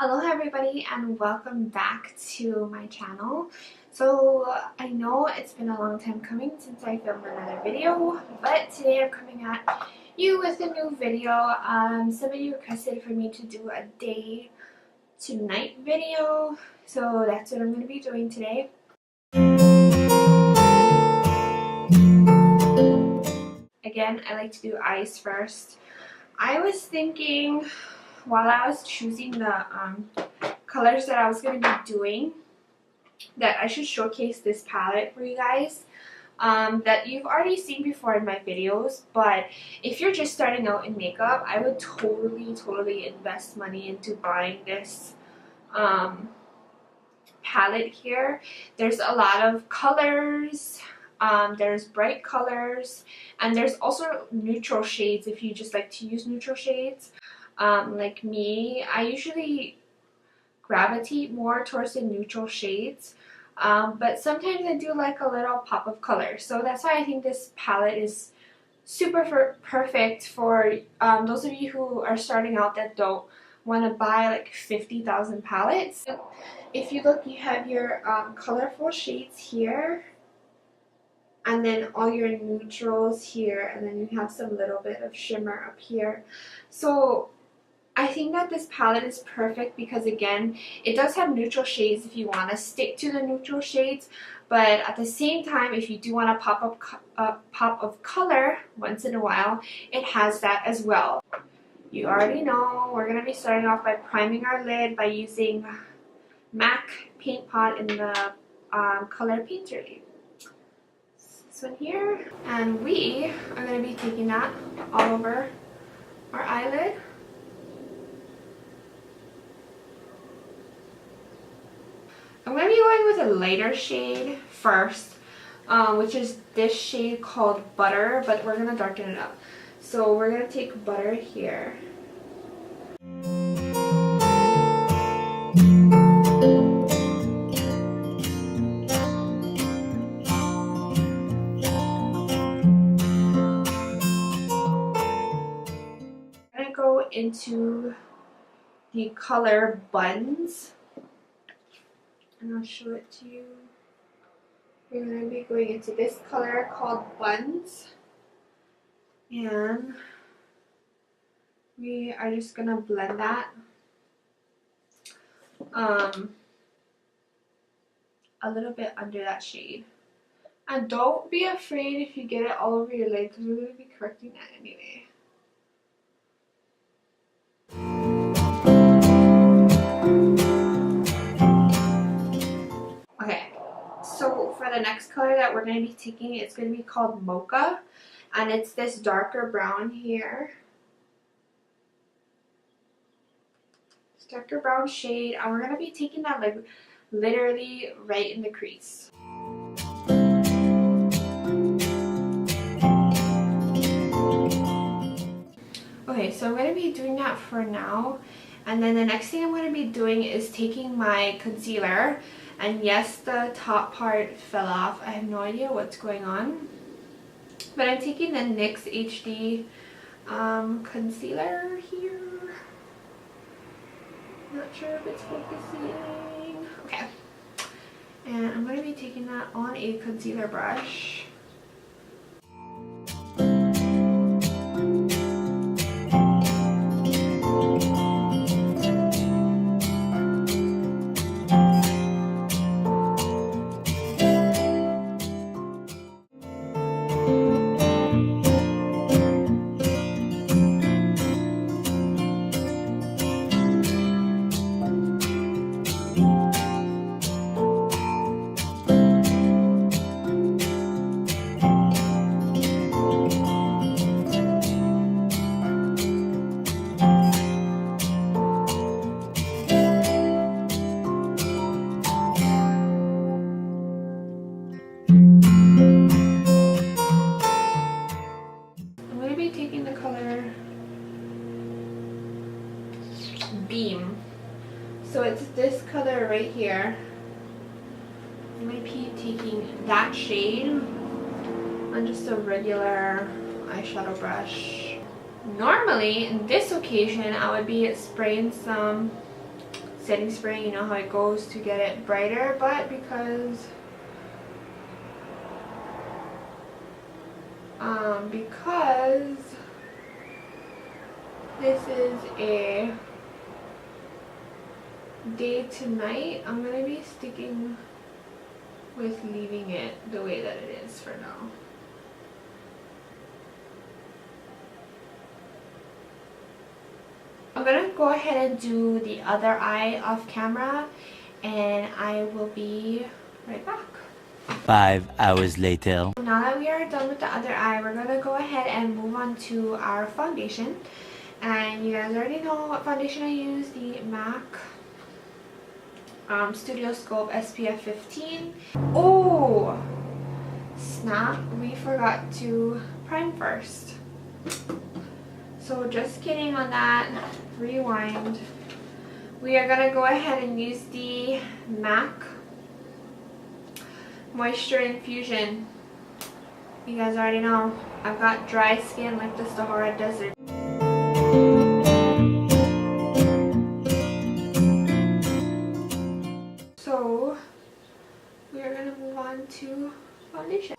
Aloha everybody and welcome back to my channel. So I know it's been a long time coming since I filmed another video, but today I'm coming at you with a new video. Somebody requested for me to do a day to night video, so that's what I'm going to be doing today. Again, I like to do eyes first. I was thinking while I was choosing the colors that I was going to be doing that I should showcase this palette for you guys that you've already seen before in my videos, but if you're just starting out in makeup, I would totally invest money into buying this palette here. There's a lot of colors, there's bright colors, and there's also neutral shades if you just like to use neutral shades. Like me, I usually gravitate more towards the neutral shades, but sometimes I do like a little pop of color, so that's why I think this palette is super perfect for those of you who are starting out that don't want to buy like 50,000 palettes. If you look, you have your colorful shades here, and then all your neutrals here, and then you have some little bit of shimmer up here. So I think that this palette is perfect because, again, it does have neutral shades if you want to stick to the neutral shades, but at the same time, if you do want a pop of color once in a while, it has that as well. You already know we're going to be starting off by priming our lid by using MAC Paint Pot in the color Painter Leaf. This one here, and we are going to be taking that all over our eyelid. I'm going to be going with a lighter shade first, which is this shade called Butter, but we're going to darken it up. So we're going to take Butter here. I'm going to go into the color Buns, and I'll show it to you. We're going to be going into this color called Buns, and we are just going to blend that a little bit under that shade. And don't be afraid if you get it all over your lid, because we're going to be correcting that anyway. Okay, so for the next color that we're going to be taking, it's going to be called Mocha, and it's this darker brown here. This darker brown shade, and we're going to be taking that like literally right in the crease. Okay, so I'm going to be doing that for now, and then the next thing I'm going to be doing is taking my concealer. And yes, the top part fell off. I have no idea what's going on. But I'm taking the NYX HD concealer here. Not sure if it's focusing. Okay. And I'm going to be taking that on a concealer brush. Beam. So it's this color right here. I'm going to be taking that shade on just a regular eyeshadow brush. Normally, in this occasion, I would be spraying some setting spray, you know how it goes to get it brighter, but because this is a day to night, I'm gonna be sticking with leaving it the way that it is for now. I'm gonna go ahead and do the other eye off camera, and I will be right back. 5 hours later. Now that we are done with the other eye, we're gonna go ahead and move on to our foundation. And you guys already know what foundation I use, the MAC Studio Scope SPF 15. Oh snap, we forgot to prime first. So just kidding on that, rewind. We are gonna go ahead and use the MAC Moisture Infusion. You guys already know I've got dry skin like the Sahara Desert. So we are gonna move on to foundation.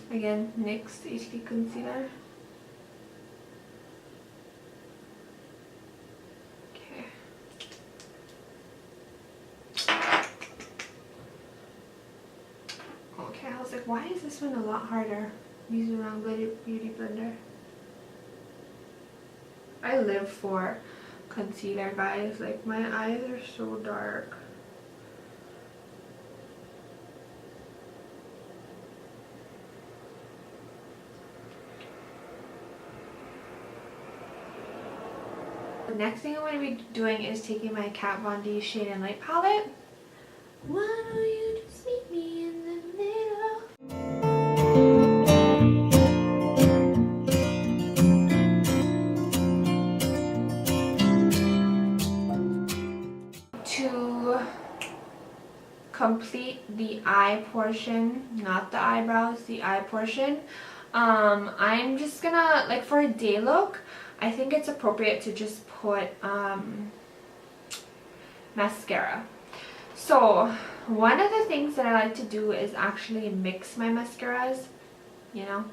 Again, NYX HD Concealer. Okay. Okay, I was like, why is this one a lot harder? Using around Beauty Blender. I live for concealer, guys. Like, my eyes are so dark. The next thing I'm going to be doing is taking my Kat Von D Shade and Light palette. Why don't you just meet me in the middle? To complete the eye portion, not the eyebrows, the eye portion, I'm just gonna, like, for a day look, I think it's appropriate to just put mascara. So one of the things that I like to do is actually mix my mascaras, you know.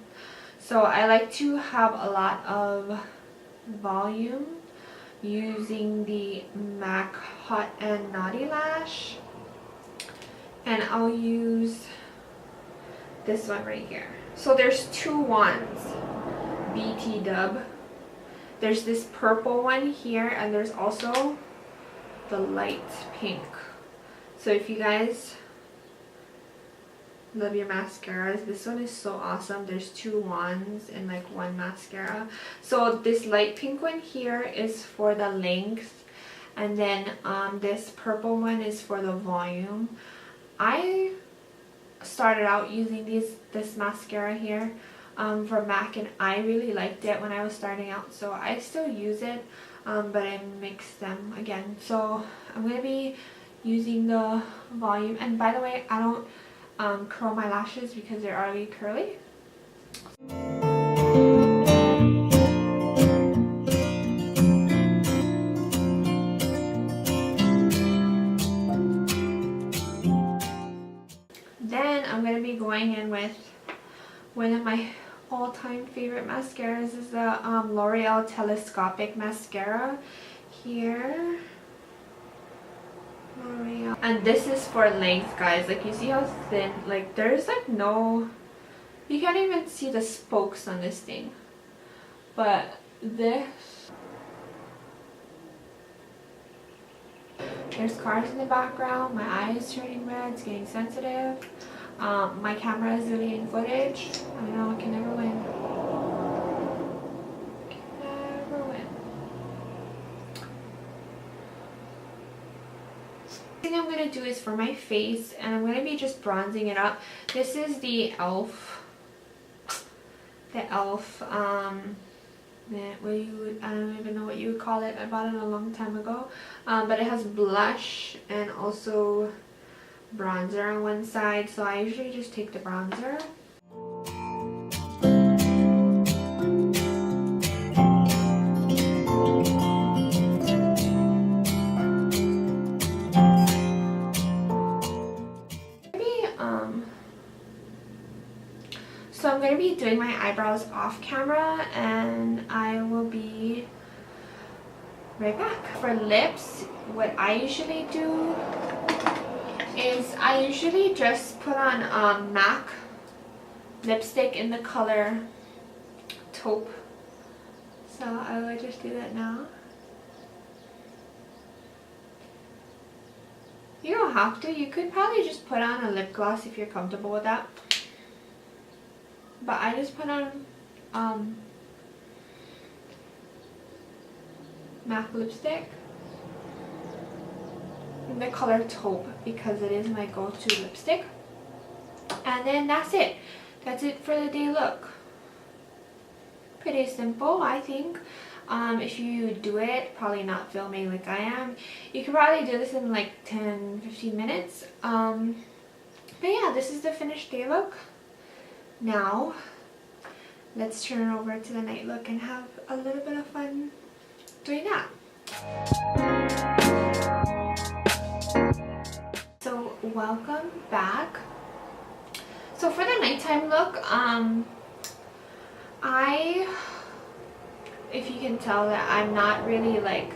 So I like to have a lot of volume using the MAC Hot and Naughty Lash, and I'll use this one right here. So there's two wands, BT Dub. There's this purple one here, and there's also the light pink. So if you guys love your mascaras, this one is so awesome. There's two wands and like one mascara. So this light pink one here is for the length, and then this purple one is for the volume. I started out using this mascara here from MAC, and I really liked it when I was starting out, so I still use it, but I mixed them again. So I'm going to be using the volume, and by the way, I don't curl my lashes because they're already curly. one of my all-time favorite mascaras is the Loreal Telescopic Mascara here. L'Oreal. And this is for length, guys. Like, you see how thin, like there's like no, you can't even see the spokes on this thing. But this, there's cars in the background, my eye is turning red, it's getting sensitive. My camera is deleting footage. I know, I can never win. Never win. The thing I'm going to do is for my face, and I'm going to be just bronzing it up. This is the e.l.f. I don't even know what you would call it. I bought it a long time ago. But it has blush and also bronzer on one side, so I usually just take the bronzer. So I'm going to be doing my eyebrows off camera, and I will be right back. For lips, what I usually do is I usually just put on MAC lipstick in the color Taupe. So I will just do that now. You don't have to. You could probably just put on a lip gloss if you're comfortable with that. But I just put on MAC lipstick in the color Taupe because it is my go-to lipstick. And then that's it. That's it for the day look. Pretty simple, I think. If you do it, probably not filming like I am, you can probably do this in like 10-15 minutes. But yeah, this is the finished day look. Now, let's turn it over to the night look and have a little bit of fun doing that. So, welcome back. So for the nighttime look, if you can tell that I'm not really like,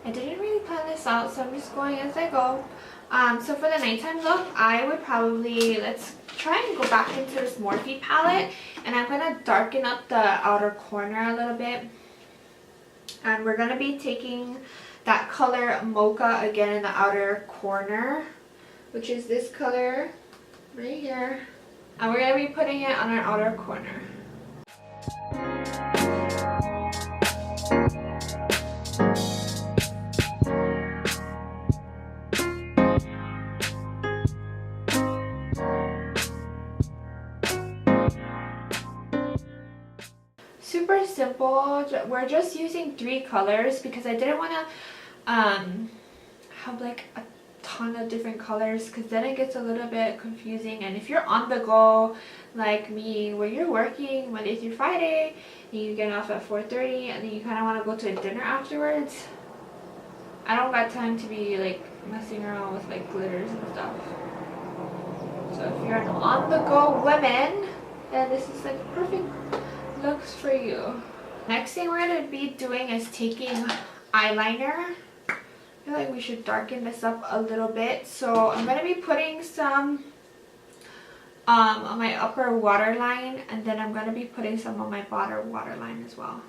I didn't really plan this out, so I'm just going as I go. So for the nighttime look, I would probably, let's try and go back into this Morphe palette, and I'm going to darken up the outer corner a little bit. And we're going to be taking that color Mocha again in the outer corner, which is this color right here. And we're going to be putting it on our outer corner. Super simple. We're just using 3 colors because I didn't want to have like a ton of different colors, because then it gets a little bit confusing. And if you're on the go like me, where you're working Monday through Friday and you get off at 4:30 and then you kind of want to go to a dinner afterwards, I don't got time to be like messing around with like glitters and stuff. So if you're an on the go woman, then this is like perfect looks for you. Next thing we're going to be doing is taking eyeliner. I feel like we should darken this up a little bit. So I'm going to be putting some on my upper waterline, and then I'm going to be putting some on my bottom waterline as well.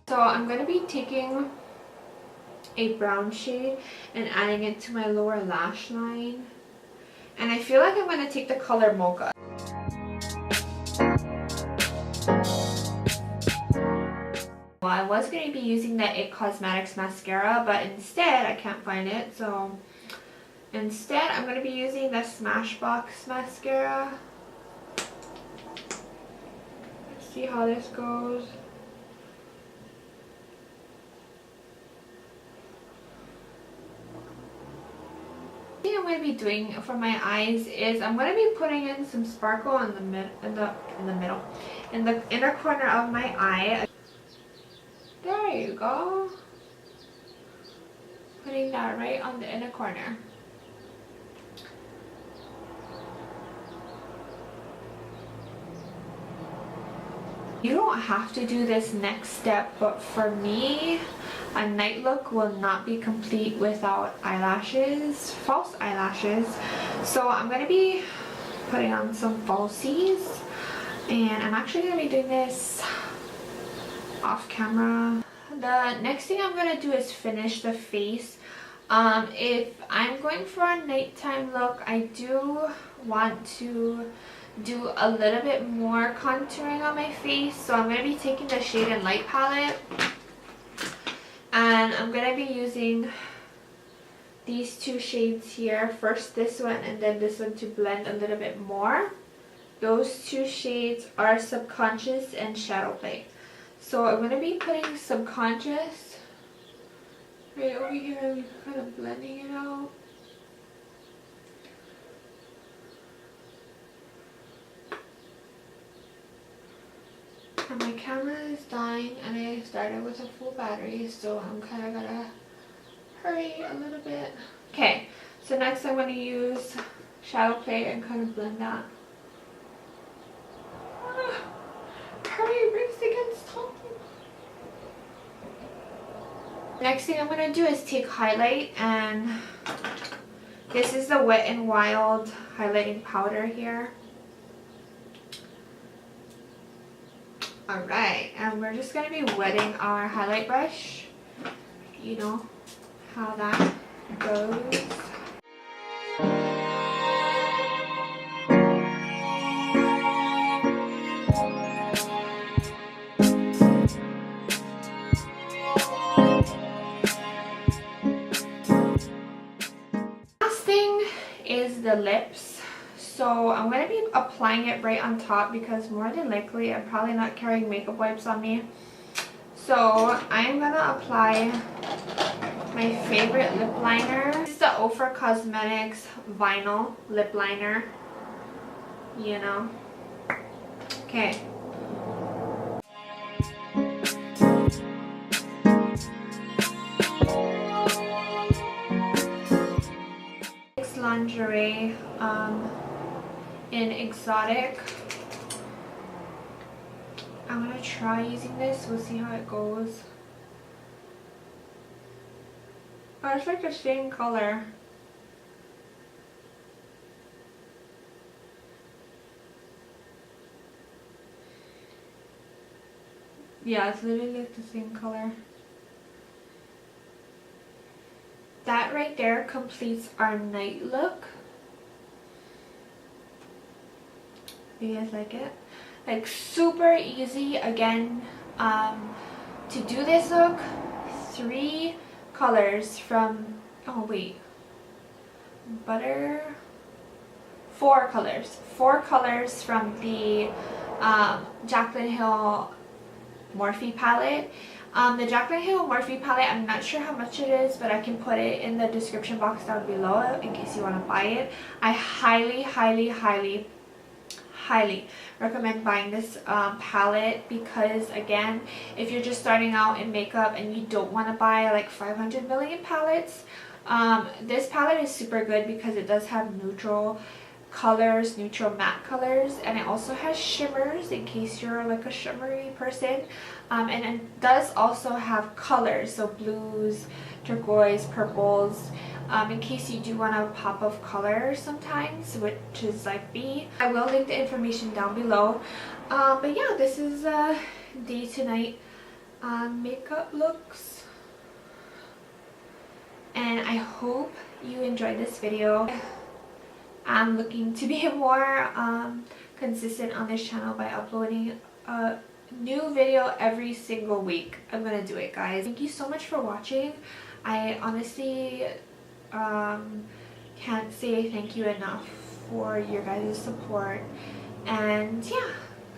So I'm going to be taking a brown shade and adding it to my lower lash line. And I feel like I'm going to take the color Mocha. Well, I was going to be using the Cosmetics Mascara, but instead, I can't find it. So instead, I'm going to be using the Smashbox Mascara. Let's see how this goes. The thing I'm going to be doing for my eyes is I'm going to be putting in some sparkle in the inner corner of my eye. There you go. Putting that right on the inner corner. You don't have to do this next step, but for me, a night look will not be complete without eyelashes, false eyelashes. So I'm going to be putting on some falsies, and I'm actually going to be doing this off camera. The next thing I'm going to do is finish the face. If I'm going for a nighttime look, I do want to do a little bit more contouring on my face, so I'm going to be taking the Shade and Light palette, and I'm going to be using these two shades here, first this one and then this one, to blend a little bit more. Those two shades are Subconscious and Shadow Play. So I'm going to be putting Subconscious right over here and kind of blending it out. And my camera is dying and I started with a full battery, so I'm kind of gonna hurry a little bit. Okay, so next I'm going to use Shadow Play and kind of blend that. Hurry, race against time. Next thing I'm going to do is take highlight, and this is the Wet n Wild highlighting powder here. Alright, and we're just going to be wetting our highlight brush. You know how that goes. Last thing is the lips. So I'm going to be applying it right on top because more than likely I'm probably not carrying makeup wipes on me. So I'm going to apply my favorite lip liner. This is the Cosmetics Vinyl Lip Liner. You know. Okay. Lingerie in Exotic. I'm gonna try using this. We'll see how it goes. Oh, it's like the same color. Yeah, it's literally like the same color. That right there completes our night look. You guys like it? Like super easy. Again, to do this look, 3 colors from, oh wait, butter, 4 colors. 4 colors from the Jaclyn Hill Morphe palette. The Jaclyn Hill Morphe palette, I'm not sure how much it is, but I can put it in the description box down below in case you want to buy it. I highly, highly, highly, highly recommend buying this palette because, again, if you're just starting out in makeup and you don't want to buy like 500 million palettes, this palette is super good because it does have neutral colors, neutral matte colors, and it also has shimmers in case you're like a shimmery person, and it does also have colors, so blues, turquoise, purples, in case you do want a pop of color sometimes, which is like me. I will link the information down below, but yeah, this is day to night makeup looks, and I hope you enjoyed this video. I'm looking to be more consistent on this channel by uploading a new video every single week. I'm gonna do it, guys. Thank you so much for watching. I honestly can't say thank you enough for your guys' support. And yeah,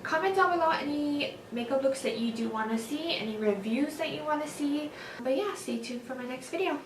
comment down below any makeup looks that you do want to see, any reviews that you want to see. But yeah, stay tuned for my next video.